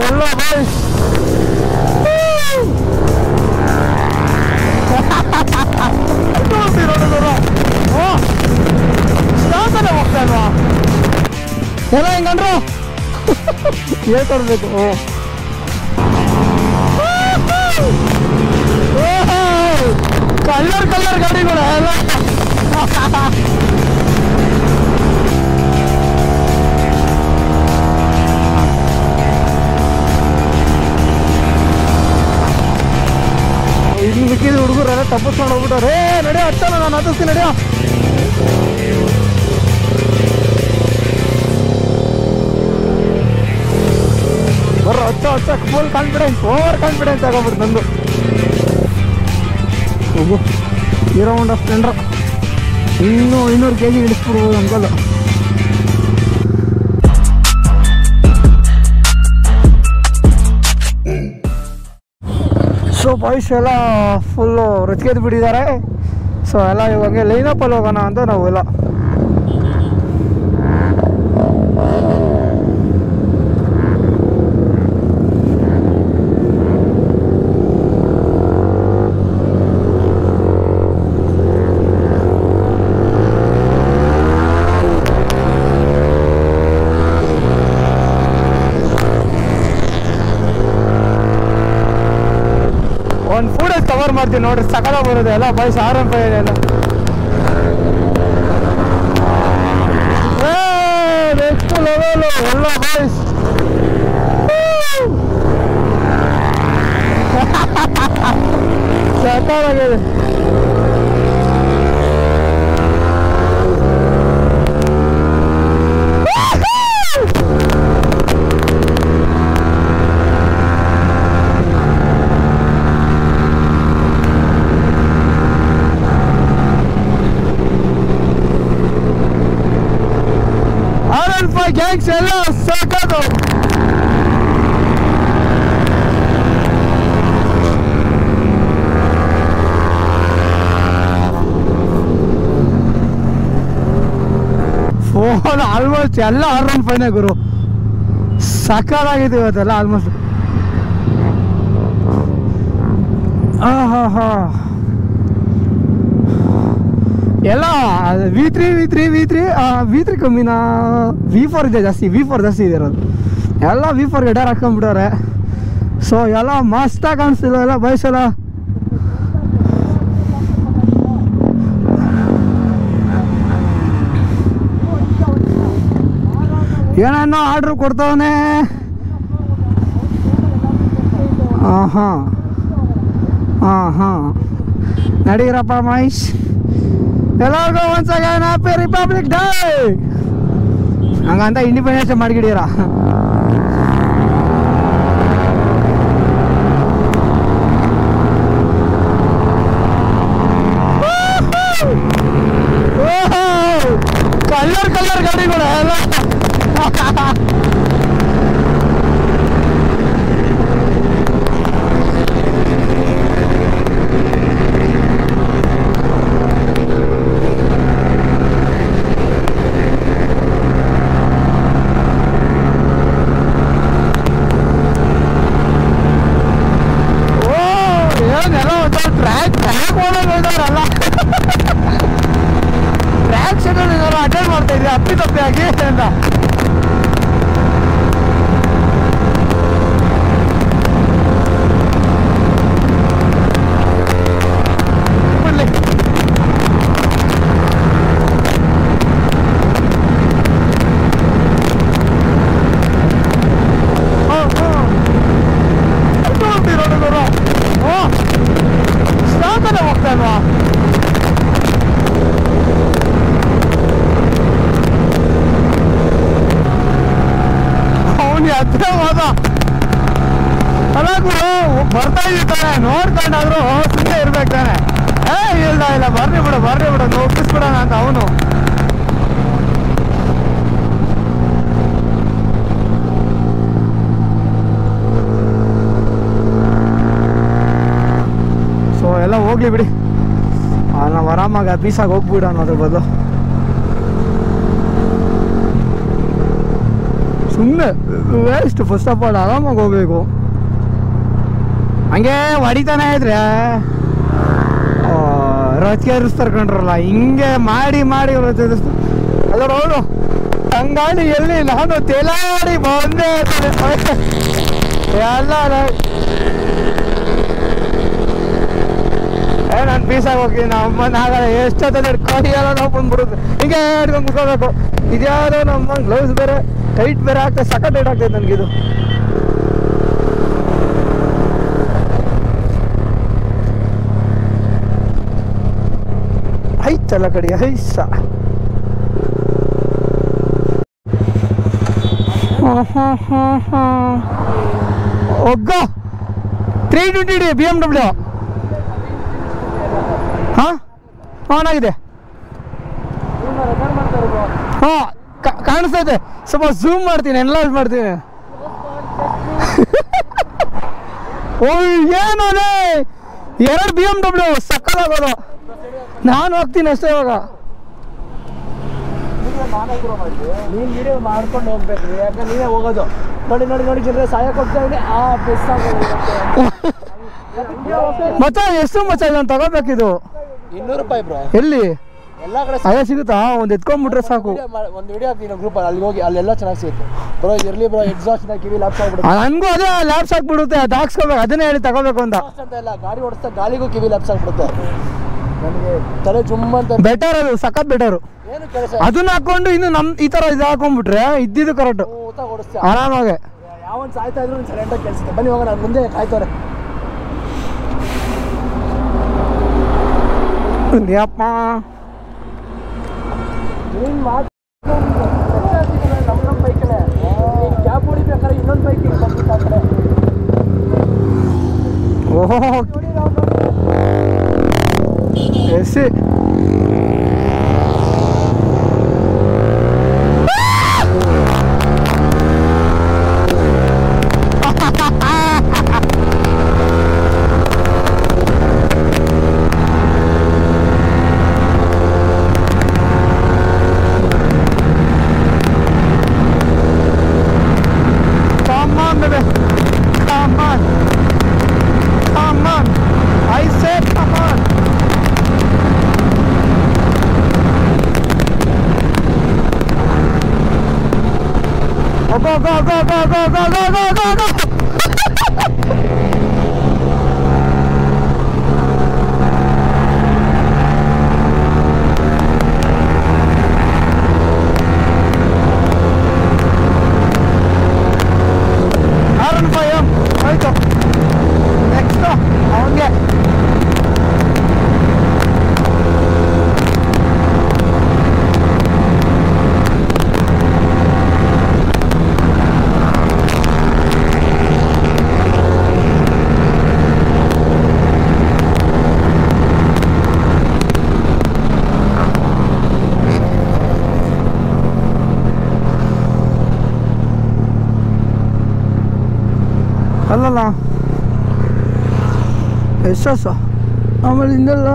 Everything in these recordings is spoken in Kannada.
ಎಲ್ಲ ಬಾಯ್ಸ್ ಸ್ಟಾಕಲ್ಲೇ ಹೋಗ್ತಾ ಇಲ್ವಾ ಎಲ್ಲ ಹೆಂಗಂದ್ರು ಹೇಳ್ಕೊಡ್ಬೇಕು ಕಲ್ಲರ್ ಗಾಡಿಗಳು ಎಲ್ಲ ಇಲ್ಲಿ ಮಿಕ್ಕಿದ ಹುಡುಗರೆಲ್ಲ ತಪ್ಪಿಸ್ಕೊಂಡು ಹೋಗ್ಬಿಟ್ಟವ್ರೆ ನಡೆಯೋ ಹತ್ತಲ್ಲ ನಾನು ಹತ್ತಿಸ್ತೀನಿ ನಡೆಯೋ ಬರ್ರ ಹತ್ತ ಫುಲ್ ಕಾನ್ಫಿಡೆನ್ಸ್ ಓವರ್ ಕಾನ್ಫಿಡೆನ್ಸ್ ಆಗೋಗ್ಬಿಟ್ಟು ನಂದು ಹೋಗು ಹೀರೋ ಹೋಂಡಾ ಸ್ಪ್ಲೆಂಡರ್ ಇನ್ನೂ 500 kg ಇಳಿಸ್ಬಿಡ್ಬೋದು ಅನ್ಕೋದು ಸೊ ಬಾಯ್ಸ್ ಎಲ್ಲ ಫುಲ್ಲು ರೊಚ್ಗೆದ್ದು ಬಿಟ್ಟಿದ್ದಾರೆ ಸೊ ಎಲ್ಲ ಇವಾಗ ಲೈನಪ್ಪಲ್ಲಿ ಹೋಗೋಣ ಅಂತ ನಾವೆಲ್ಲ ಒಂದು ಫುಡೇಜ್ ಕವರ್ ಮಾಡ್ತೀವಿ ನೋಡ್ರಿ ಸಕಲ ಬರೋದು ಎಲ್ಲ ಬಾಯ್ಸ್ R15 ಎಲ್ಲ ನೆಕ್ಸ್ಟ್ ಲೆವೆಲ್ ಎಲ್ಲ ಬಾಯ್ಸ್ ಸಕಲಾಗಿದೆ ಗ್ಯಾಂಗ್ಸ್ ಎಲ್ಲ ಸಾಕೋದು ಫೋನ್ ಆಲ್ಮೋಸ್ಟ್ ಎಲ್ಲ R15 ಗುರು ಸಕಾಲಾಗಿದೆ ಇವತ್ತೆಲ್ಲ ಆಲ್ಮೋಸ್ಟ್ ಎಲ್ಲ V3 ಕಮ್ಮಿನ V4 ಇದೆ ಜಾಸ್ತಿ V4 ಜಾಸ್ತಿ ಇದೆ ಇರೋದು ಎಲ್ಲ V4 ಗೆಡರ್ ಹಾಕೊಂಡ್ಬಿಟ್ಟವ್ರೆ ಸೊ ಎಲ್ಲ ಮಸ್ತಾಗಿ ಕಾಣಿಸ್ತಿಲ್ಲ ಎಲ್ಲ ಬಯಸಲ್ಲ ಏನೇನೋ ಆರ್ಡ್ರ್ ಕೊಡ್ತವನೆ ನಡೀರಪ್ಪ ಮಹೇಶ್ ಎಲ್ಲರಿಗೂ once again happy republic day ಹಂಗಂತ ಇಂಡಿಪೆಂಡೆನ್ಸ್ ಮಾಡಿಗಿಡೀರ ಕಲ್ಲರ್ ಗಾಡಿಗಳು ಎಲ್ಲ ಅಟೆಂಡ್ ಮಾಡ್ತಾ ಇದ್ವಿ ಅಪ್ಪಿ ಆಗಿ ಅಂತ ಹೋಗ್ತಾ ಇಲ್ವಾ ಹತ್ರ ಹೋದ ಅಲ್ಲ ಗುರು ಬರ್ತಾ ಇದ್ದಾನೆ ನೋಡ್ಕೊಂಡಾದ್ರು ಸುಮ್ಮನೆ ಇರ್ಬೇಕು ತಾನೆ ಇಲ್ಲ ಬರ್ರಿ ಬಿಡು ಒಪ್ಪಿಸ್ಬಿಡೋಣ ಅಂತ ಅವನು ಸೊ ಎಲ್ಲ ಹೋಗ್ಲಿ ಬಿಡಿ ನಾವು ಆರಾಮಾಗಿ ಬೀಸಾಗಿ ಹೋಗ್ಬಿಡೋಣ ಅದ್ರ ಬದಲು ಸುಮ್ಮನೆ ವೇಸ್ಟ್. ಫಸ್ಟ್ ಆಫ್ ಆಲ್ ಆರಾಮಾಗಿ ಹೋಗ್ಬೇಕು. ಹಂಗೆ ಹೊಡಿತಾನೆ ಇದ್ರೆ ರೊಚ್ಚಿಗೆ ಇರಿಸ್ತಾರೆ ಕಂಡ್ರಲ್ಲ, ಹಿಂಗೆ ಮಾಡಿ ಮಾಡಿ ಅದರ ಅವಳು ಹಂಗಾಗಿ ಎಲ್ಲಿ ನಾನು ತೇಲಾಡಿ ಬಂದೆ ಎಲ್ಲ ನಾನು ಪೀಸಾಗಿ ಹೋಗ್ತೀನಿ. ನಮ್ಮನ್ನ ಆಗಲ್ಲ ಎಷ್ಟೊತ್ತ ಕೈ ಎಲ್ಲ ನಾವು ಬಂದ್ಬಿಡುತ್ತೆ, ಹಿಂಗೆ ಹಿಡ್ಕೊಂಡು ಕುತ್ಕೋಬೇಕು. ಇದ್ಯಾವುದೋ ನಮ್ಮ ಗ್ಲೌಸ್ ಬೇರೆ ಟೈಟ್ ಬೇರೆ ಆಗ್ತದೆ, ಸಖತ್ ಟೈಟ್ ಆಗ್ತದೆ ನನಗಿದು. ಐತಲ್ಲ ಕಡೆ ಐಸ ಒಗ್ಗ 320 BMW. ಹಾಂ ಆನ್ ಆಗಿದೆ. ಹಾಂ ಕಾಣಿಸ್ತಾ ಇದೆ. ಸ್ವಲ್ಪ ಝೂಮ್ ಮಾಡ್ತೀನಿ, ಎನ್ಲಾರ್ಜ್ ಮಾಡ್ತೀನಿ. ಏನು 2 BMW ಸಕ್ಕತ್ತಾಗೋದು. ನಾನು ಹೋಗ್ತೀನಿ ಅಷ್ಟೇ ಇವಾಗ. ನೀನು ವಿಡಿಯೋ ಮಾಡ್ಕೊಂಡು ಹೋಗ್ಬೇಕು, ಯಾಕಂದ್ರೆ ನೀವೇ ಹೋಗೋದು. ನೋಡಿ ನೋಡಿ ನೋಡಿ ಜನರೇ ಸಹಾಯ ಕೊಡ್ತಾ ಇದ್ದೀನಿ. ಬೆಸ್ ಮಚ್ಚ ಎಷ್ಟು ಮಚ್ಚ ನಾನು ತಗೋಬೇಕಿದು? 200 ರೂಪಾಯಿ ಬ್ರೋ. ಎಲ್ಲಿ ಎಲ್ಲ ಕಡೆ ಅದೇ ಸಿಗುತ್ತಾ? ಒಂದು ಎತ್ಕೊಂಡ್ಬಿಟ್ರೆ ಸಾಕು. ಒಂದು ವಿಡಿಯೋ ಹಾಕ್ತೀನಿ ಗ್ರೂಪಲ್ಲಿ, ಅಲ್ಲಿ ಹೋಗಿ ಅಲ್ಲೆಲ್ಲ ಚೆನ್ನಾಗಿ ಸಿಗುತ್ತೆ ಬ್ರೋ. ಇರಲಿ ಬ್ರೋ, ಎಕ್ಸಾಸ್ಟ್ ಕಿವಿ ಲ್ಯಾಪ್ಸ್ ಆಗ್ಬಿಡುತ್ತೆ. ನನಗೂ ಅದೇ ಲ್ಯಾಪ್ಸ್ ಆಗ್ಬಿಡುತ್ತೆ, ಅದು ಹಾಕ್ಸ್ಕೋಬೇಕು. ಅದನ್ನೇ ಹೇಳಿ ತಗೋಬೇಕು ಅಂತ. ಅಂತ ಇಲ್ಲ, ಗಾಡಿ ಓಡಿಸ್ತಾ ಗಾಲಿಗೂ ಕಿವಿ ಲ್ಯಾಪ್ಸ್ ಆಗ್ಬಿಡುತ್ತೆ. ನನಗೆ ತಲೆ ಜುಮ್ ಅಂತ. ಬೆಟರ್ ಅದು, ಸಖತ್ ಬೆಟರು. ಏನು ಕೆಲಸ ಅದನ್ನ ಹಾಕೊಂಡು ಇನ್ನು ನಮ್ಮ ಈ ಥರ ಇದು ಹಾಕೊಂಡ್ಬಿಟ್ರೆ ಇದ್ದಿದ್ದು ಕರೆಕ್ಟ್ ಓಡಿಸ್ತಾ ಆರಾಮಾಗೆ. ಯಾವನ್ ಸಾಯ್ತಾ ಇದ್ರು ಸೈಲೆಂಟಾಗಿ ಕೆಲಸ. ಬನ್ನಿ ಹೋಗೋಣ, ನಾನು ಮುಂದೆ ಕಾಯ್ತವ್ರೆ. ಅಪ್ಪ ನೀನು ಮಾತು ನಮ್ಮ ಬೈಕಲ್ಲೇ ಕ್ಯಾಬ್ ಹೊಡಿಬೇಕಾದ್ರೆ ಇನ್ನೊಂದು ಬೈಕ್ ಬರ್ಬೇಕಾದ್ರೆ ಓಹೋ AC go go go go go go go go go go. Next ಅವನಿಗೆ ಅಲ್ಲಲ್ಲ ಎಷ್ಟು ಆಮೇಲೆ ಹಿಂದೆಲ್ಲ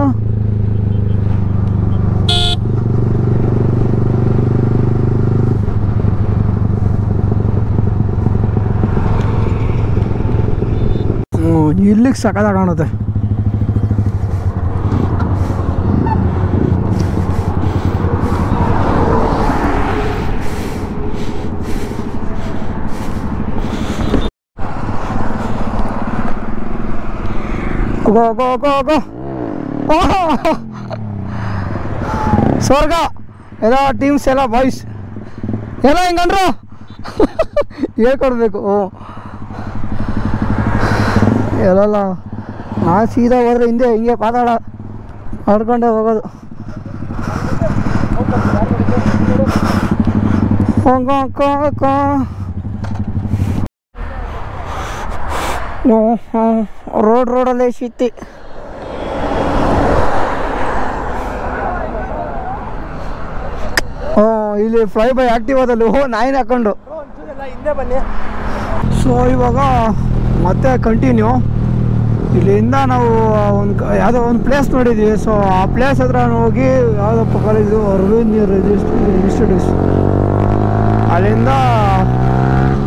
ಇಲ್ಲಿಗೆ ಸಕತ್ತಾಗಿ ಕಾಣುತ್ತೆ. ಗೋ ಗೋ ಗೋ ಗೋ ಸ್ವರ್ಗ ಎಲ್ಲ ಟೀಮ್ಸ್ ಎಲ್ಲ ಬಾಯ್ಸ್ ಎಲ್ಲ ಹಿಂಗಂಡ್ರು ಹೇಳ್ಕೊಡ್ಬೇಕು. ಎಲ್ಲಲ್ಲ ನಾನು ಸೀದಾ ಹೋದ್ರೆ ಹಿಂದೆ ಹಿಂಗೆ ಪಾತಾಳ ಆಡ್ಕೊಂಡೆ ಹೋಗೋದು. ರೋಡಲ್ಲೇ ಶಿತ್ತಿ ಇಲ್ಲಿ ಫ್ಲೈ ಬೈ ಆಕ್ಟಿವಾದಲ್ಲಿ ನಾಯಿನ ಹಾಕೊಂಡು ಹಿಂದೆ ಬನ್ನಿ. ಸೊ ಇವಾಗ ಮತ್ತೆ ಕಂಟಿನ್ಯೂ ಇಲ್ಲಿಂದ ನಾವು ಒಂದು ಯಾವುದೋ ಒಂದು ಪ್ಲೇಸ್ ನೋಡಿದ್ವಿ. ಸೊ ಆ ಪ್ಲೇಸ್ ಹತ್ರ ಹೋಗಿ ಯಾವುದಪ್ಪ ಕಾಲೇಜು ಅರವಿಂದ್ ಇನ್ಸ್ಟಿಟ್ಯೂಟ್ಸ್, ಅಲ್ಲಿಂದ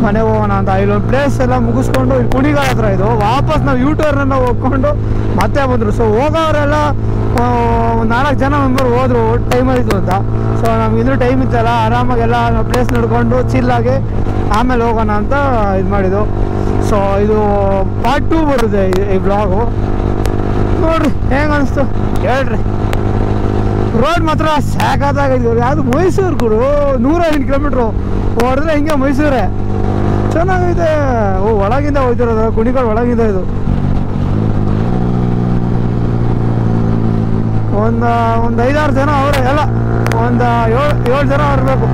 ಮನೆಗೆ ಹೋಗೋಣ ಅಂತ. ಇಲ್ಲೊಂದು ಪ್ಲೇಸ್ ಎಲ್ಲ ಮುಗಿಸ್ಕೊಂಡು ಇಲ್ಲಿ ಕುಣಿಗಾಲ ಹತ್ರ ಇದು ವಾಪಸ್ ನಾವು ಯೂಟರ್ನ ಹೋಗ್ಕೊಂಡು ಮತ್ತೆ ಬಂದರು. ಸೊ ಹೋಗೋರೆಲ್ಲ ಒಂದು 4 ಜನ ಮೆಂಬರ್ ಹೋದ್ರು ಟೈಮಲ್ಲಿತ್ತು ಅಂತ. ಸೊ ನಮ್ಗೆ ಇನ್ನೂ ಟೈಮ್ ಇತ್ತಲ್ಲ, ಆರಾಮಾಗೆಲ್ಲ ಪ್ಲೇಸ್ ನೋಡಿಕೊಂಡು ಚಿಲ್ಲಾಗಿ ಆಮೇಲೆ ಹೋಗೋಣ ಅಂತ ಇದು ಮಾಡಿದ್ದು. ಸೊ ಇದು ಪಾರ್ಟ್ 2 ಬರುತ್ತೆ ಈ ಬ್ಲಾಗು. ನೋಡ್ರಿ ಹೆಂಗೆ ಅನಿಸ್ತು ಹೇಳ್ರಿ. ರೋಡ್ ಮಾತ್ರ ಸಾಕಾಗಿದ್ದು. ಯಾವುದು ಮೈಸೂರು ಗುರು, 105 ಕಿಲೋಮೀಟ್ರು ಹೊಡೆದ್ರೆ ಹಿಂಗೆ ಮೈಸೂರೇ ಚೆನ್ನಾಗಿದೆ. ಒಳಗಿಂದ ಹೋಗ್ತಿರೋದು, ಕುಣಿಗಳು ಒಳಗಿಂದ. ಇದು ಒಂದು 5-6 ಜನ ಅವರೇ, ಎಲ್ಲ ಒಂದು 7 ಜನ ಇರಬೇಕು.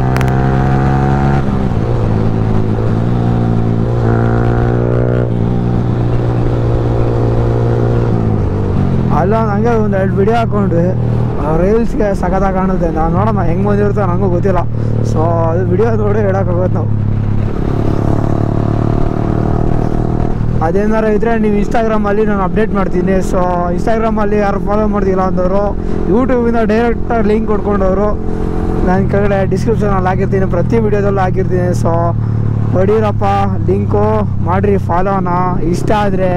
ಅಲ್ಲ ಹಂಗೆ ಒಂದು 2 ವಿಡಿಯೋ ಹಾಕೊಂಡ್ವಿ, ರೀಲ್ಸ್ಗೆ ಸಖತ್ತಾಗಿ ಕಾಣುತ್ತೆ. ನಾನು ನೋಡೋಣ ಹೆಂಗೆ ಬಂದಿರುತ್ತೆ ನನಗೂ ಗೊತ್ತಿಲ್ಲ. ಸೊ ಅದು ವಿಡಿಯೋ ನೋಡಿ ಹೇಳೋಕ್ಕಾಗೋದು ನಾವು. ಅದೇನಾರು ಇದ್ದರೆ ನೀವು ಇನ್ಸ್ಟಾಗ್ರಾಮಲ್ಲಿ ನಾನು ಅಪ್ಡೇಟ್ ಮಾಡ್ತೀನಿ. ಸೊ ಇನ್ಸ್ಟಾಗ್ರಾಮಲ್ಲಿ ಯಾರು ಫಾಲೋ ಮಾಡ್ತಿಲ್ಲ ಅಂದವರು ಯೂಟ್ಯೂಬಿಂದ ಡೈರೆಕ್ಟಾಗಿ ಲಿಂಕ್ ಕೊಡ್ಕೊಂಡವರು ನಾನು ಕೆಳಗಡೆ ಡಿಸ್ಕ್ರಿಪ್ಷನಲ್ಲಿ ಹಾಕಿರ್ತೀನಿ, ಪ್ರತಿ ವಿಡಿಯೋದಲ್ಲೂ ಹಾಕಿರ್ತೀನಿ. ಸೊ ಹೊಡೀರಪ್ಪ, ಲಿಂಕು ಮಾಡಿರಿ, ಫಾಲೋನ. ಇಷ್ಟ ಆದರೆ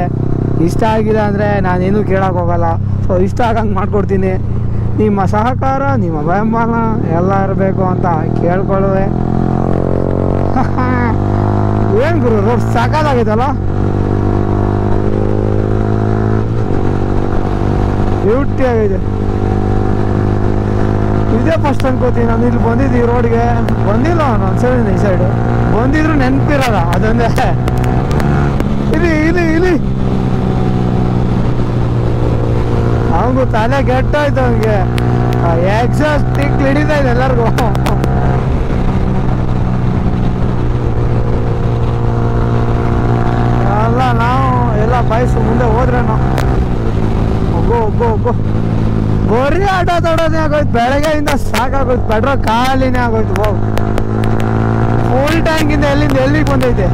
ಇಷ್ಟ ಆಗಿಲ್ಲ ಅಂದರೆ ನಾನೇನು ಕೇಳೋಕೆ ಹೋಗಲ್ಲ. ಸೊ ಇಷ್ಟ ಆಗಂಗೆ ಮಾಡಿಕೊಡ್ತೀನಿ. ನಿಮ್ಮ ಸಹಕಾರ, ನಿಮ್ಮ ಬೆಂಬಲ ಎಲ್ಲ ಇರಬೇಕು ಅಂತ ಕೇಳ್ಕೊಳ್ಳುವೆ. ಏನು ಗುರು ರೋಡ್ ಸಾಕಾಗೈತಲ್ಲ, ಬ್ಯೂಟಿ ಆಗೈತೆ. ಇದೇ ಫಸ್ಟ್ ಅನ್ಕೋತೀನಿ ನಾನು ಇಲ್ಲಿ ಬಂದಿದ್ದು. ಈ ರೋಡ್ಗೆ ಬಂದಿಲ್ಲ ನಾನು ಸೈಡ್, ಈ ಸೈಡು ಬಂದಿದ್ರು ನೆನಪಿರಲ್ಲ, ಅದೊಂದೇ. ಇಲ್ಲಿ ಅವನಿಗೂ ತಲೆ ಕೆಟ್ಟೋಯ್ತು. ಅವನಿಗೆ ಎಕ್ಸಾಸ್ಟ್ ಟಿಕ್ ಹಿಡಿತಾ ಇದೆ ಎಲ್ಲರಿಗೂ. ಅಲ್ಲ ನಾವು ಎಲ್ಲ ಬಯಸು ಮುಂದೆ ಹೋದ್ರೆ ನಾವು ಹೋಗೋ ಬರೀ ಆಟ ತೊಡೋದೇ ಆಗೋಯ್ತು. ಬೆಳಗ್ಗೆಯಿಂದ ಸಾಕಾಗೋಯ್ತು, ಪೆಟ್ರೋಲ್ ಖಾಲಿನೇ ಆಗೋಯ್ತು. ಹೋಗು, ಫುಲ್ ಟ್ಯಾಂಕಿಂದ ಎಲ್ಲಿಂದ ಎಲ್ಲಿಗೆ ಬಂದೈತೆ.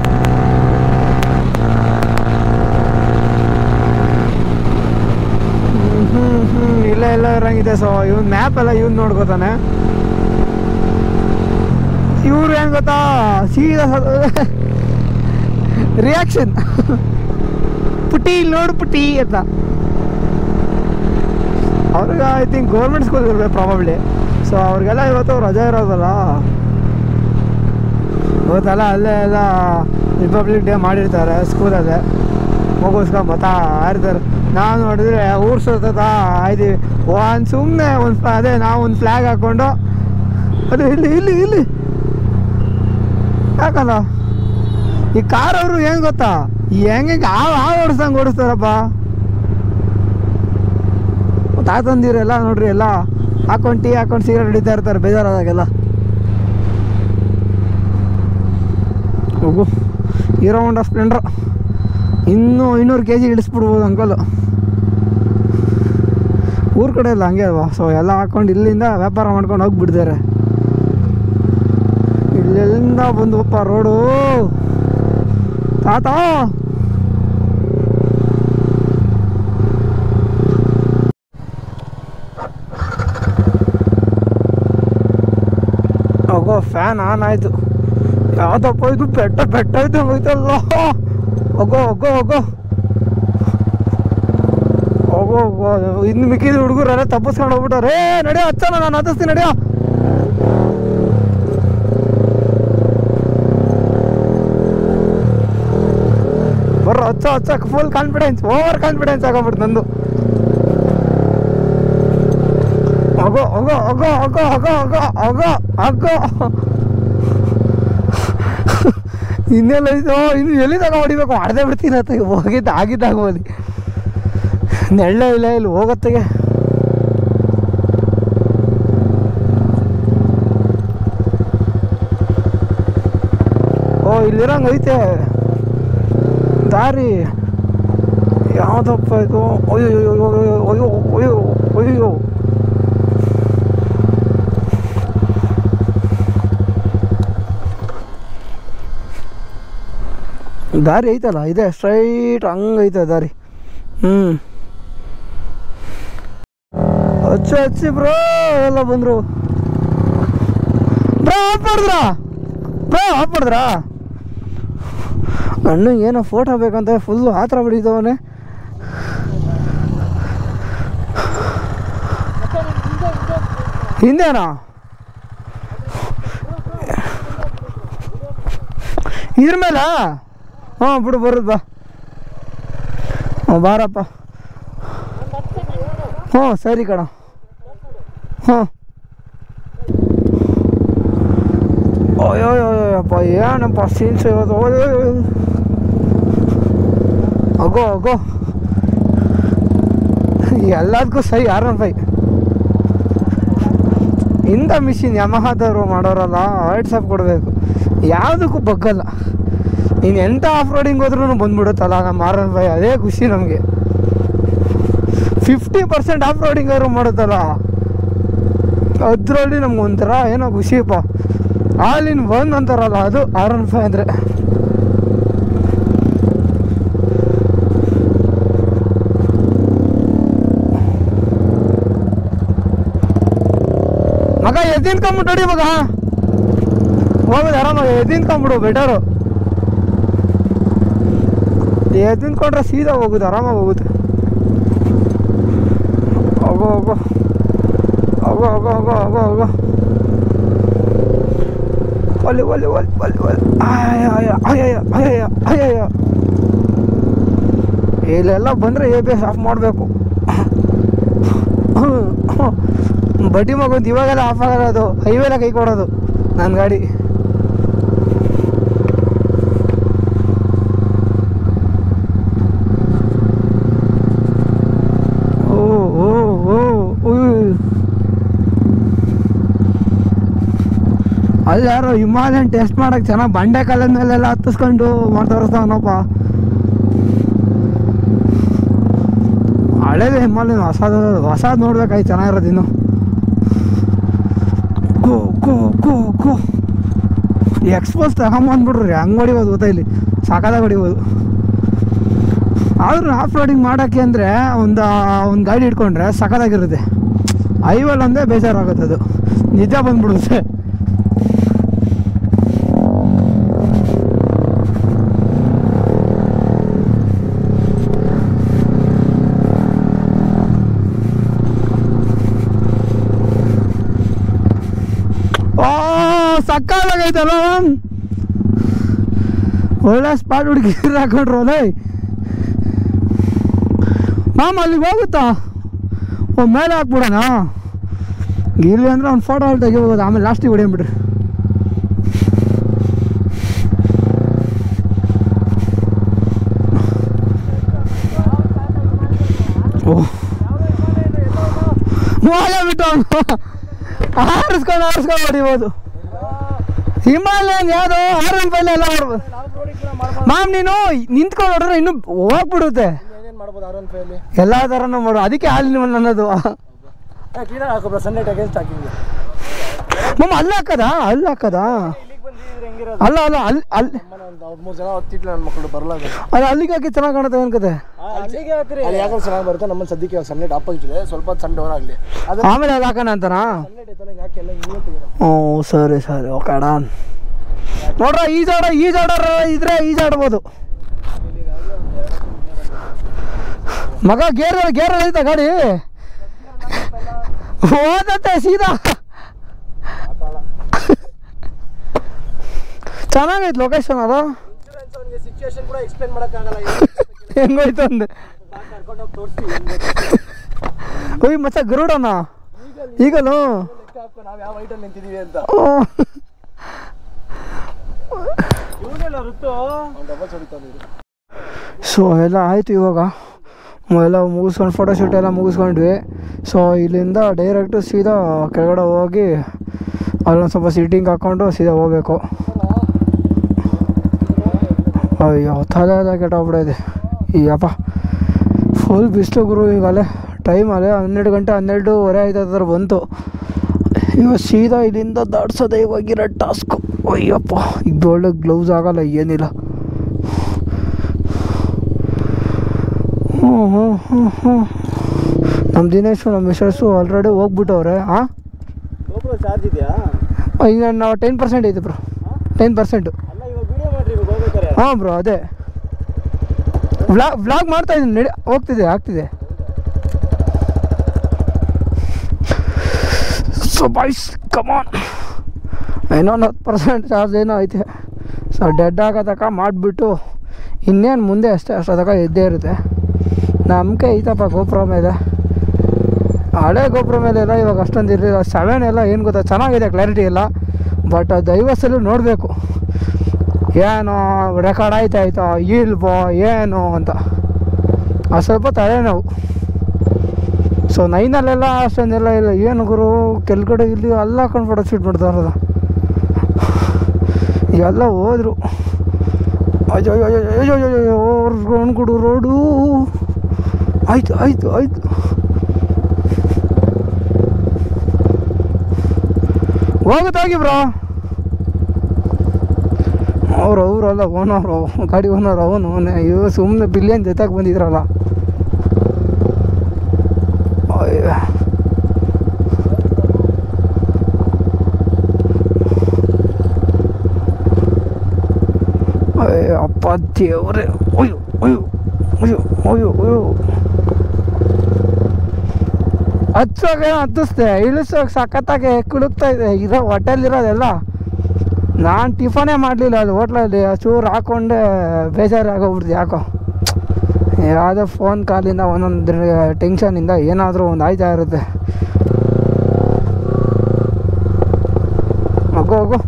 ಇಲ್ಲ ಇರಂಗಿದೆ. ಸೊ ಇವ್ನ ಮ್ಯಾಪ್ ಎಲ್ಲ ಇವ್ನು ನೋಡ್ಕೋತಾನೆ. ಇವ್ರು ಏನು ಗೊತ್ತಾ, ಸೀದಾ ರಿಯಾಕ್ಷನ್ ಪುಟ್ಟಿ ಇಲ್ಲಿ ನೋಡು ಪುಟ್ಟಿ ಅಂತ. ಅವ್ರಿಗೆ ಐ ಥಿಂಕ್ ಗೌರ್ಮೆಂಟ್ ಸ್ಕೂಲ್ ಇರ್ಬೇಕು ಪ್ರಾಬಬ್ಲಿ. ಸೊ ಅವ್ರಿಗೆಲ್ಲ ಇವತ್ತು ರಜೆ ಇರೋದಲ್ಲ, ಇವತ್ತೆಲ್ಲ ಅಲ್ಲೇ ಎಲ್ಲ ರಿಪಬ್ಲಿಕ್ ಡೇ ಮಾಡಿರ್ತಾರೆ ಸ್ಕೂಲಲ್ಲೇ, ಮುಗಿಸ್ಕೊಂಡು ಬರ್ತಾ ಇರ್ತಾರೆ. ನಾವು ನೋಡಿದ್ರೆ ಊರು ಸುತ್ತಾ ಇದ್ದೀವಿ. ಒಂದು ಸುಮ್ಮನೆ ಅದೇ ನಾವು ಒಂದು ಫ್ಲ್ಯಾಗ್ ಹಾಕ್ಕೊಂಡು ಅದು ಇಲ್ಲಿ ಯಾಕಲ್ಲ ಈ ಕಾರ್ ಅವರು ಏನು ಗೊತ್ತಾ, ಹೆಂಗೆ ಓಡಿಸ್ದಂಗೆ ಓಡಿಸ್ತಾರಪ್ಪ. ತಾತಂದಿರೆಲ್ಲ ನೋಡ್ರಿ, ಎಲ್ಲ ಹಾಕೊಂಡು ಟೀ ಹಾಕೊಂಡು ಸಿಗರೇಟ್ ಹಿಡಿತಾ ಇರ್ತಾರೆ ಬೇಜಾರಾದಾಗೆಲ್ಲ. ಹೋಗು, ಹೀರೋ ಹೋಂಡಾ ಸ್ಪ್ಲೆಂಡರ್ ಇನ್ನೂ 200 kg ಇಳಿಸ್ಬಿಡ್ಬೋದು ಅಂಕಲ್. ಊರ ಕಡೆ ಎಲ್ಲ ಹಂಗೆ ಅಲ್ವಾ. ಸೊ ಎಲ್ಲ ಹಾಕೊಂಡು ಇಲ್ಲಿಂದ ವ್ಯಾಪಾರ ಮಾಡ್ಕೊಂಡು ಹೋಗ್ಬಿಡ್ತಾರೆ. ಇಲ್ಲೆಲ್ಲಿಂದ ಬಂದುವಪ್ಪ ರೋಡು ತಾತ. ಹೋಗೋ ಫ್ಯಾನ್ ಆನ್ ಆಯಿತು. ಯಾವುದಪ್ಪ ಇದು ಬೆಟ್ಟ ಐತೆ ಹೋಯ್ತಲ್ಲ. ಹೋಗೋ ಇನ್ನು ಮಿಕ್ಕಿದ ಹುಡುಗರೆಲ್ಲ ತಪ್ಪಿಸ್ಕೊಂಡು ಹೋಗ್ಬಿಟ್ಟಾರೆ. ನಡೆಯೋ ಹಚ್ಚಲ್ಲ, ನಾನು ಹತ್ತಿಸ್ತೀನಿ ನಡೆಯೋ. ಬರ್ರ ಹಚ್ಚ ಫುಲ್ ಕಾನ್ಫಿಡೆನ್ಸ್, ಓವರ್ ಕಾನ್ಫಿಡೆನ್ಸ್ ಆಗೋಗ್ಬಿಡ್ತು ನಂದು. ಇನ್ನೆಲ್ಲ ಇದು ಇನ್ನು ಎಲ್ಲಿದಾಗ ಹೊಡಿಬೇಕು, ಮಾಡದೇ ಬಿಡ್ತೀನಿ ಅಂತ ಆಗಿದ್ದಾಗ ಹೋಗಿ ನೆಳ್ಳೆ ಇಲ್ಲ ಇಲ್ಲಿ ಹೋಗತ್ತೆಗೆ. ಓ ಇಲ್ಲಿರಂಗೆ ಐತೆ ದಾರಿ. ಯಾವುದಪ್ಪ ಇದು, ಅಯ್ಯೋ ದಾರಿ ಐತಲ್ಲ, ಇದೆ ಸ್ಟ್ರೈಟ್ ಹಂಗೈತೆ ದಾರಿ. ಹಚ್ಚಿ ಬ್ರೋ ಎಲ್ಲ ಬಂದರು. ಬ್ರೋ ಆಫ್ ಮಾಡಿದ್ರಾ ಅಣ್ಣಂಗೆ ಏನೋ ಫೋಟೋ ಬೇಕಂತ ಫುಲ್ಲು ಆ ಥರ ಬಿಡಿದವನೇ. ಹಿಂದೇನಾ ಇದ್ರ ಮೇಲ? ಹಾಂ ಬಿಡು ಬರೋದು ಬಾ. ಹ್ಞೂ ಬಾರಪ್ಪ. ಹ್ಞೂ ಸರಿ ಕಣ. ಹಾಂ ಅಯ್ಯೋಯ್ಯಪ್ಪ ಏನಪ್ಪ ಸೀನ್ಸ್ ಇವತ್ತು. ಅಗೋ ಅಗೋ ಎಲ್ಲದಕ್ಕೂ ಸೈ R15 ಇಂಥ ಮಿಷಿನ್ ಯಮಹಾದವರು ಮಾಡೋರಲ್ಲ ವಾಟ್ಸಪ್ ಕೊಡಬೇಕು, ಯಾವುದಕ್ಕೂ ಬಗ್ಗಲ್ಲ. ನೀನು ಎಂಥ ಆಫ್ ರೋಡಿಂಗ್ ಹೋದ್ರೂ ಬಂದ್ಬಿಡುತ್ತಲ್ಲ ನಮ್ಮ R15. ಅದೇ ಖುಷಿ ನಮಗೆ. 50% ಆಫ್ ರೋಡಿಂಗ್ ಅವರು ಮಾಡುತ್ತಲ್ಲ ಅದರಲ್ಲಿ ನಮ್ಗೆ ಒಂಥರ ಏನೋ ಖುಷಿಯಪ್ಪ. ಆಲ್ ಇನ್ ಒನ್ ಅಂತಾರಲ್ಲ ಅದು R15 ಅಂದರೆ. ಮಗ ಎದ್ದಿನ್ಕೊಂಬಿಟ್ಟು ನೋಡಿ ಮಗ, ಹೋಗೋದು ಆರಾಮಾಗ ಎದ್ದಿನ್ಕೊಂಬಿಡು ಬೆಟರು. ಎದ್ದಿನ್ಕೊಂಡ್ರೆ ಸೀದಾ ಹೋಗೋದು, ಆರಾಮಾಗಿ ಹೋಗುತ್ತೆ. ಹೋಗೋ ಹೋಗೋ ಹೋಗೋ ಹೋಗೋ ಹೋಗೋ ಹೋಗೋ ಹೋಗೋ ಒಲ್ಲಿ ಒಲ್ಲಿ ಒಲ್ಲಿ ಒಲ್ಲಿ ಒಲ್ಲಿ ಅಯ್ಯಯ್ಯ ಇಲ್ಲೆಲ್ಲ ಬಂದರೆ ABS ಆಫ್ ಮಾಡಬೇಕು. ಬಡ್ಡಿ ಮಗೊಂದು ಇವಾಗೆಲ್ಲ ಆಫ್ ಆಗೋದು, ಹೈವೇಲ ಕೈ ಕೊಡೋದು ನನ್ನ ಗಾಡಿ. ಅಲ್ಲಿ ಯಾರು ಹಿಮಾಲಯನ್ ಟೆಸ್ಟ್ ಮಾಡೋಕ್ಕೆ ಚೆನ್ನಾಗಿ ಬಂಡೆ ಕಾಲದ ಮೇಲೆಲ್ಲ ಹತ್ತಿಸ್ಕೊಂಡು ತೋರಿಸ್ತಾವನಪ್ಪ. ಹಳೇದು ಹಿಮಾಲಯನ್ ಹೊಸದು ನೋಡ್ಬೇಕಾಯ್ತು, ಚೆನ್ನಾಗಿರೋದು ಇನ್ನು. ಗೋ ಗೋ ಗೋ ಗೋ ಎಕ್ಸ್ಪೋಸ್ ತಗೊಂಬಂದ್ಬಿಡ್ರಿ, ಹಂಗೆ ಹೊಡಿಬೋದು ಗೊತ್ತಾ, ಇಲ್ಲಿ ಸಾಕಾದಾಗ ಹೊಡಿಬೋದು. ಆದ್ರೂ ಆಫ್ ರೋಡಿಂಗ್ ಮಾಡೋಕ್ಕೆ ಅಂದರೆ ಒಂದು ಗಾಡಿ ಇಟ್ಕೊಂಡ್ರೆ ಸಖತ್ತಾಗಿರುತ್ತೆ. ಹೈವೇಲ್ ಒಂದೇ ಬೇಜಾರಾಗುತ್ತೆ, ಅದು ನಿಜ ಬಂದ್ಬಿಡುತ್ತೆ. ಸಕ್ಕಾಗೈತಲ್ಲ ಒಳ್ಳೆ ಸ್ಪಾಟ್ ಹುಡುಗಿ ಹಾಕೊಂಡ್ರು ಅದೇ ಮಾಮ. ಅಲ್ಲಿಗೆ ಹೋಗುತ್ತಾ ಮೇಲೆ ಹಾಕ್ಬಿಡೋಣ ಇಲ್ಲಿ ಅಂದ್ರೆ ಅವ್ನು ಫೋಟೋ ಅಲ್ಲಿ ತೆಗಿಬೋದು, ಆಮೇಲೆ ಲಾಸ್ಟಿಗೆ ಹೊಡಿಯಂಬಿಡ್ರಿ. ಓಹ್ ಮೋಳೆ ಬಿಟ್ಟು ಆರಿಸ್ಕೊಂಡು ಹೊಡಿಬೋದು. ಹಿಮಾಲಯನ್ ಯಾವುದು R15 ಎಲ್ಲ ಮಾಡ್ಬೋದು ಮಾಮ್. ನೀನು ನಿಂತ್ಕೊಂಡು ನೋಡ್ರೆ ಇನ್ನು ಹೋಗ್ಬಿಡುತ್ತೆ. ಎಲ್ಲ ಥರನೂ ಮಾಡು, ಅದಕ್ಕೆ ಹಾಲಿನ ಅನ್ನೋದು. ಮಾಮ್ ಅಲ್ಲಿ ಹಾಕದಾ? ಅಲ್ಲಿ ಹಾಕದಾ? ಅಲ್ಲ ಅಲ್ಲ ಅಲ್ಲಿ ಅಲ್ಲಿ ಅದು ಅಲ್ಲಿಗೆ ಹಾಕಿ ಚೆನ್ನಾಗಿ ಕಾಣುತ್ತೆ ಅನ್ಕತೆ. ಚೆನ್ನಾಗಿ ಬರುತ್ತೆ. ನಮ್ಮ ಸದ್ಯಕ್ಕೆ ಸನ್ನೆಟ್ ಆಪೋಸಿಟ್ ಇದೆ, ಸ್ವಲ್ಪ ಸಣ್ಣ ಡೋರ್ ಆಗಲಿ, ಆಮೇಲೆ ಅದು ಹಾಕೋಣ ಅಂತನಾ? ಹ್ಞೂ ಸರಿ ಸರಿ ಓಕೆ ಡಾನ್. ನೋಡ್ರ ಈಜಾಡೋರ ಇದ್ರೆ ಈಜಾಡ್ಬೋದು ಮಗ. ಗೇರ್ ಐತೆ ಗಾಡಿ, ಹೋದತ್ತೆ ಸೀದಾ. ಚೆನ್ನಾಗೈತೆ ಲೊಕೇಶನ್. ಅದು ಹೆಂಗೋಯ್ತು ಅಂದೆ. ಕೊಯ್ ಮಚ್ಚ ಗರುಡನ ಈಗಲೂ ಸೊ ಎಲ್ಲ ಆಯಿತು. ಇವಾಗ ಎಲ್ಲ ಮುಗಿಸ್ಕೊಂಡು ಫೋಟೋಶೂಟ್ ಎಲ್ಲ ಮುಗಿಸ್ಕೊಂಡ್ವಿ. ಸೊ ಇಲ್ಲಿಂದ ಡೈರೆಕ್ಟು ಸೀದಾ ಕೆಳಗಡೆ ಹೋಗಿ ಅಲ್ಲೊಂದು ಸ್ವಲ್ಪ ಸೀಟಿಂಗ್ ಹಾಕ್ಕೊಂಡು ಸೀದಾ ಹೋಗ್ಬೇಕು. ಅಯ್ಯೋ ತಲೆ ಎಲ್ಲ ಕೆಟ್ಟೋಗ್ಬಿಡೈತೆ ಈಗಪ್ಪ. ಫುಲ್ ಬಿಸಿಲು ಗುರು. ಈಗಲೇ ಟೈಮ್ 12:12 ಆಯ್ತದ್ರ ಬಂತು. ಇವಾಗ ಸೀದಾ ಇಲ್ಲಿಂದ ದಾಡ್ಸೋದೇ ಇವಾಗಿರೋ ಟಾಸ್ಕು. ಅಯ್ಯಪ್ಪ ಈಗ ಒಳ್ಳೆ ಗ್ಲೌಸ್ ಆಗಲ್ಲ, ಏನಿಲ್ಲ. ನಮ್ಮ ದಿನೇಶು ನಮ್ಮ ಮಿಸಸ್ಸು ಆಲ್ರೆಡಿ ಹೋಗ್ಬಿಟ್ಟವ್ರೆ. ಹಾಂ ಚಾರ್ಜ್ ಇದೆಯಾ? ಈಗ ನಾವು 10% ಐತೆ ಬ್ರೋ, 10%. ಹಾಂ ಬ್ರೋ ಅದೇ ವ್ಲಾಗ್ ಮಾಡ್ತಾ ಇದ್ದೀನಿ, ಹೋಗ್ತಿದೆ, ಆಗ್ತಿದೆ. ಸೊ ಬಾಯ್ಸ್ ಕಮಾನ್, ಇನ್ನೊಂದು 10% ಚಾರ್ಜ್ ಏನೋ ಐತೆ. ಸೊ ಡೆಡ್ ಆಗೋ ತನಕ ಮಾಡಿಬಿಟ್ಟು ಇನ್ನೇನು ಮುಂದೆ ಅಷ್ಟೋ ತನಕ ಇದ್ದೇ ಇರುತ್ತೆ. ನಂಬಿಕೆ ಐತಪ್ಪ ಗೋಪುರ ಮೇಲೆ. ಹಳೆ ಗೋಪುರ ಮೇಲೆಲ್ಲ ಇವಾಗ ಅಷ್ಟೊಂದು ಇರಲಿಲ್ಲ. 7 ಎಲ್ಲ ಏನು ಗೊತ್ತಾ, ಚೆನ್ನಾಗಿದೆ ಕ್ಲಾರಿಟಿ ಎಲ್ಲ. ಬಟ್ ಅದು 50 ನೋಡಬೇಕು ಏನು ರೆಕಾರ್ಡ್ ಆಯ್ತಾಯ್ತಾ ಇಲ್ವೋ ಏನು ಅಂತ, ಅದು ಸ್ವಲ್ಪ ತಲೆನೋವು. ಸೊ 9ಅಲ್ಲೆಲ್ಲ ಅಷ್ಟೊಂದೆಲ್ಲ ಇಲ್ಲ. ಏನು ಗುರು ಕೆಳಗಡೆ ಇಲ್ಲಿ ಎಲ್ಲ ಹಾಕೊಂಡು ಫೋಟೋ ಶೂಟ್ ಮಾಡ್ತಾರದ, ಎಲ್ಲ ಹೋದ್ರು. ಅಯ್ಯೋ ಅಯ್ಯೋ ಅಯ್ಯೋ ಅನ್ಕೊಡು ರೋಡು. ಆಯ್ತು ಆಯ್ತು ಆಯ್ತು. ಹೋಗುತ್ತಾಗಿ ಬ್ರೋ. ಅವರಲ್ಲ ಓನರು, ಗಾಡಿ ಓನರು ಅವನು. ಇವ ಸುಮ್ಮನೆ ಬಿಲಿಯನ್ ಜೊತೆಗೆ ಬಂದಿದ್ರಲ್ಲ. ಅಪ್ಪ ದೇವ್ರೆ. ಅಯ್ಯೋ ಅಯ್ಯೋ ಅಯ್ಯೋ ಅಯ್ಯೋ ಅಯ್ಯೋ. ಹಚ್ಚೋಕೆ ಹತ್ತಿಸ್ದೆ, ಇಳಿಸೋಕೆ ಸಖತ್ತಾಗೆ ಕುಡುಕ್ತಾ ಇದೆ. ಇರೋ ಹೋಟೆಲಿರೋದೆಲ್ಲ ನಾನು ಟಿಫನೇ ಮಾಡಲಿಲ್ಲ ಅಲ್ಲಿ ಹೋಟ್ಲಲ್ಲಿ. ಚೂರು ಹಾಕ್ಕೊಂಡೆ ಬೇಜಾರಾಗೋಗ್ಬಿಡ್ತು ಯಾಕೋ. ಯಾವುದೋ ಫೋನ್ ಕಾಲಿಂದ ಒಂದೊಂದು ಟೆನ್ಷನಿಂದ ಏನಾದರೂ ಒಂದು ಆಯ್ತಾ ಇರುತ್ತೆ. ಹೋಗು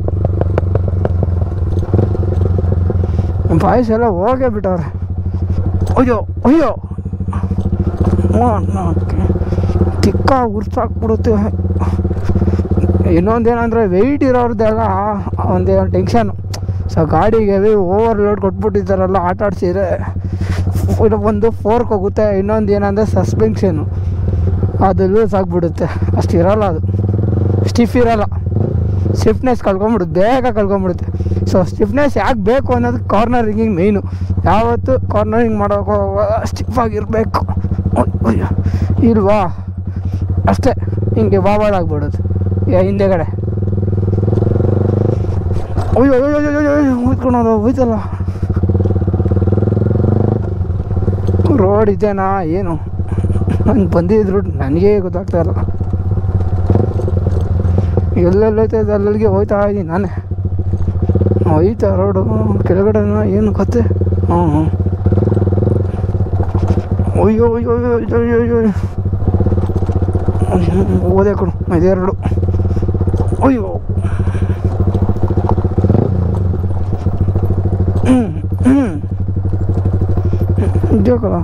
ಬಾಯ್ಸ್ ಎಲ್ಲ ಹೋಗೇ ಬಿಟ್ಟವ್ರೆ. ಅಯ್ಯೋ ಅಯ್ಯೋ ತಿಕ್ಕ ಉರ್ಸಾಕ್ಬಿಡುತ್ತೆ. ಇನ್ನೊಂದೇನಂದರೆ ವೆಯ್ಟ್ ಇರೋರ್ದೆಲ್ಲ ಒಂದೇನು ಟೆನ್ಷನು. ಸೊ ಗಾಡಿಗೆ ಓವರ್ಲೋಡ್ ಕೊಟ್ಬಿಟ್ಟಿದ್ದಾರಲ್ಲ, ಆಟ ಆಡ್ಸಿದ್ರೆ ಒಂದು ಫೋರ್ಕ್ ಹೋಗುತ್ತೆ. ಇನ್ನೊಂದು ಏನಂದರೆ ಸಸ್ಪೆನ್ಷನು, ಅದು ಲೂಸ್ ಆಗಿಬಿಡುತ್ತೆ. ಅಷ್ಟು ಇರೋಲ್ಲ, ಅದು ಸ್ಟಿಫ್ ಇರೋಲ್ಲ. ಸ್ಟಿಫ್ನೆಸ್ ಕಳ್ಕೊಂಬಿಡುತ್ತೆ, ಬೇಗ ಕಳ್ಕೊಂಬಿಡುತ್ತೆ. ಸೊ ಸ್ಟಿಫ್ನೆಸ್ ಯಾಕೆ ಬೇಕು ಅನ್ನೋದು ಕಾರ್ನರಿಂಗಿಂಗ್ ಮೇಯ್ನು. ಯಾವತ್ತು ಕಾರ್ನರಿಂಗ್ ಮಾಡೋಕೆ ಸ್ಟಿಫ್ ಆಗಿರಬೇಕು. ಇಲ್ವಾ ಅಷ್ಟೇ, ಹಿಂಗೆ ಬಾಬಾಳಾಗ್ಬಿಡೋದು ಹಿಂದೆಗಡೆ. ಅಯ್ಯೋ ಅಯ್ಯೋ ಅಯ್ಯೋ ಹೋಯ್ತ್ಕೊಳೋದು ಹೋಯ್ತಲ್ಲ. ರೋಡ್ ಇದೆನಾ ಏನು ನಂಗೆ ಬಂದಿದ್ರು ನನಗೇ ಗೊತ್ತಾಗ್ತಾಯಿಲ್ಲ. ಎಲ್ಲೆಲ್ಲೈತೆ ಅಲ್ಲಿಗೆ ಹೋಯ್ತಾ ಇದ್ದೀನಿ ನಾನೇ. ಹೋಯ್ತಾ ರೋಡು ಕೆಳಗಡೆನ ಏನು ಕತೆ. ಹ್ಞೂ ಅಯ್ಯೋ ಅಯ್ಯೋ ಅಯ್ಯೋ ಅಯ್ಯೋ ಓದೇ ಕೊಡು ಇದೆರಡು. ಅಯ್ಯೋ ಇದೆಯಲ್ಲ.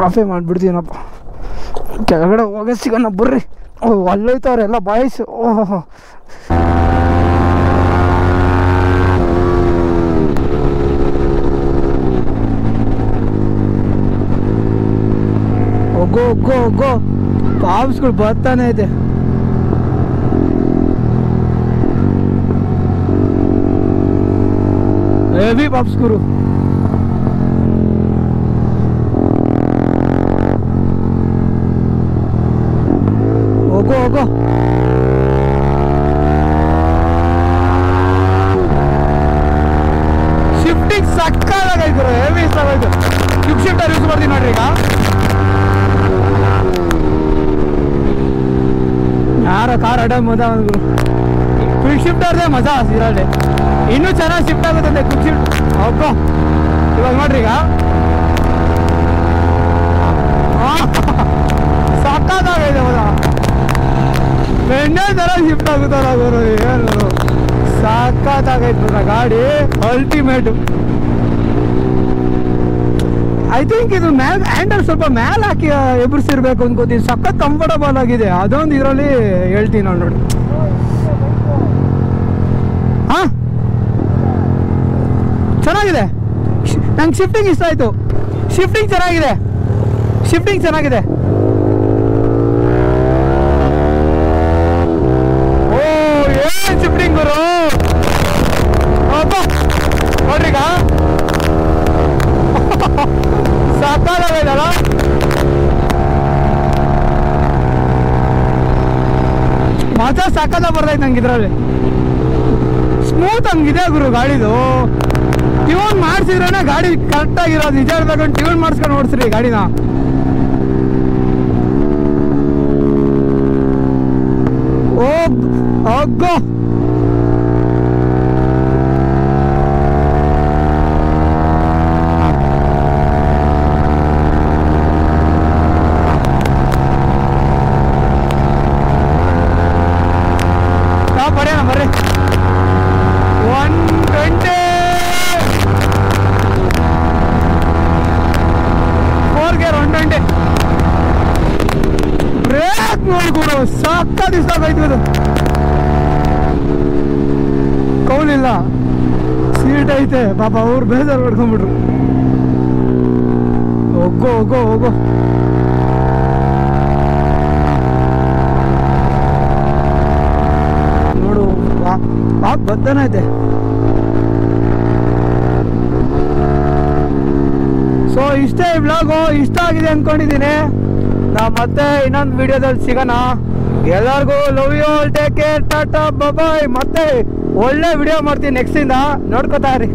ಆಫೇ ಮಾಡಿಬಿಡ್ತೀನಪ್ಪ. ಕೆಳಗಡೆ ಹೋಗೇ ಸಿಗೋಣ ಬರ್ರಿ. ಅಲ್ಲೋಯ್ತವ್ರೆ ಎಲ್ಲ ಬಾಯ್ಸ್. ಓಹೋ ಗೋ ಗೋ ಗೋ. ಪಾಪ್ಸ್ಗಳು ಬರ್ತಾನೆ ಇದೆ. ಹೆವಿ ಪಾಪ್ಸ್ ಗುರು. ಹೋಗೋ ಹೋಗೋ. ಶಿಫ್ಟಿಂಗ್ ಸಕ್ಕತ್ತಾಗೈತೆ, ಹೆವಿ ಇಷ್ಟ ಆಗೋಯ್ತು. ಕ್ವಿಕ್ ಶಿಫ್ಟರ್ ಯೂಸ್ ಮಾಡ್ತೀನಿ ನೋಡ್ರಿ. ಈಗ ಯಾರೋ ಕಾರ್ ಅಡ್ಡ ಮಜಾ ಅಂದ್ರು. ಕ್ವಿಕ್ ಶಿಫ್ಟರ್ದೇ ಮಜಾ ಇರಲ್ಲಿ. ಇನ್ನೂ ಚೆನ್ನಾಗಿ ಶಿಫ್ಟ್ ಆಗುತ್ತದೆ ಕ್ವಿಕ್ ಶಿಫ್ಟ್. ಹೋಗೋ ಇವಾಗ ನೋಡ್ರಿ. ಈಗ ಸಕ್ಕತ್ತಾಗೈತೆ ಮಜಾ. ಬೆಣ್ಣೆ ಥರ ಶಿಫ್ಟ್ ಆಗುತ್ತಲ್ಲ ಗುರು. ಏನು ಸಕ್ಕತ್ತಾಗೈತೆ ಗಾಡಿ, ಅಲ್ಟಿಮೇಟು. ಐ ಥಿಂಕ್ ಇದು ಮ್ಯಾಲ್ ಹ್ಯಾಂಡಲ್ ಸ್ವಲ್ಪ ಮ್ಯಾಲ್ ಹಾಕಿ ಎಬ್ಬಿಸಿರ್ಬೇಕು ಅನ್ಕೋತೀನಿ. ಸಖತ್ ಕಂಫರ್ಟಬಲ್ ಆಗಿದೆ. ಅದೊಂದು ಇದರಲ್ಲಿ ಹೇಳ್ತೀನಿ ನಾನು ನೋಡಿ. ಹಾಂ ಚೆನ್ನಾಗಿದೆ. ನಂಗೆ ಶಿಫ್ಟಿಂಗ್ ಇಷ್ಟ ಆಯಿತು. ಶಿಫ್ಟಿಂಗ್ ಚೆನ್ನಾಗಿದೆ, ಶಿಫ್ಟಿಂಗ್ ಚೆನ್ನಾಗಿದೆ. ಓ ಏನು ಶಿಫ್ಟಿಂಗ್ ಗುರು. ನೋಡ್ರಿಗ ಸಾಕಾಗಲ್ಲ. ಮಜಾ ಸಾಕಾಗ ಬರ್ತೈತೆ ನಂಗೆ ಇದರಲ್ಲಿ. ಸ್ಮೂತ್ ಸ್ಮೂತ್ ಹಂಗಿದೆ ಗುರು ಗಾಡಿದು. ಟ್ಯೂನ್ ಮಾಡಿಸಿದ್ರೆ ಗಾಡಿ ಕರೆಕ್ಟಾಗಿರೋದು. ನಿಜ ಹೇಳ್ಬೇಕಂದ್ರೆ ಟ್ಯೂನ್ ಮಾಡಿಸ್ಕೊಂಡು ಓಡಿಸ್ರಿ ಗಾಡಿನ. ಹೋಗೋ ಬರೆಯೋಣ ಬರ್ರಿ. 120 4 ಗೇರ್ 120. ಬ್ರೇಕ್ ನೋಡ್ಕೊಡು, ಸಕ್ಕತ್ ಇಷ್ಟ ಆಯ್ತು. ಇದು ಕೌಲಿಲ್ಲ, ಸೀಟ್ ಐತೆ. ಪಾಪ ಅವ್ರು ಬೇಜಾರು ಹೊಡ್ಕೊಂಡ್ಬಿಟ್ರು. ಹೋಗೋ ಹೋಗೋ ಹೋಗೋ. ನೋಡು ಪಾಪ ಬದ್ದನೈತೆ. ಸೊ ಇಷ್ಟೇ ವ್ಲಾಗು. ಇಷ್ಟ ಆಗಿದೆ ಅಂದ್ಕೊಂಡಿದ್ದೀನಿ. ನಾವು ಮತ್ತೆ ಇನ್ನೊಂದು ವಿಡಿಯೋದಲ್ಲಿ ಸಿಗೋಣ. ಎಲ್ಲರಿಗೂ love you all, take care, tata bye. ಮತ್ತೆ ಒಳ್ಳೆ ವಿಡಿಯೋ ಮಾಡ್ತೀನಿ ನೆಕ್ಸ್ಟ್ ಇಂದ, ನೋಡ್ಕೋತಾ ಇರಿ.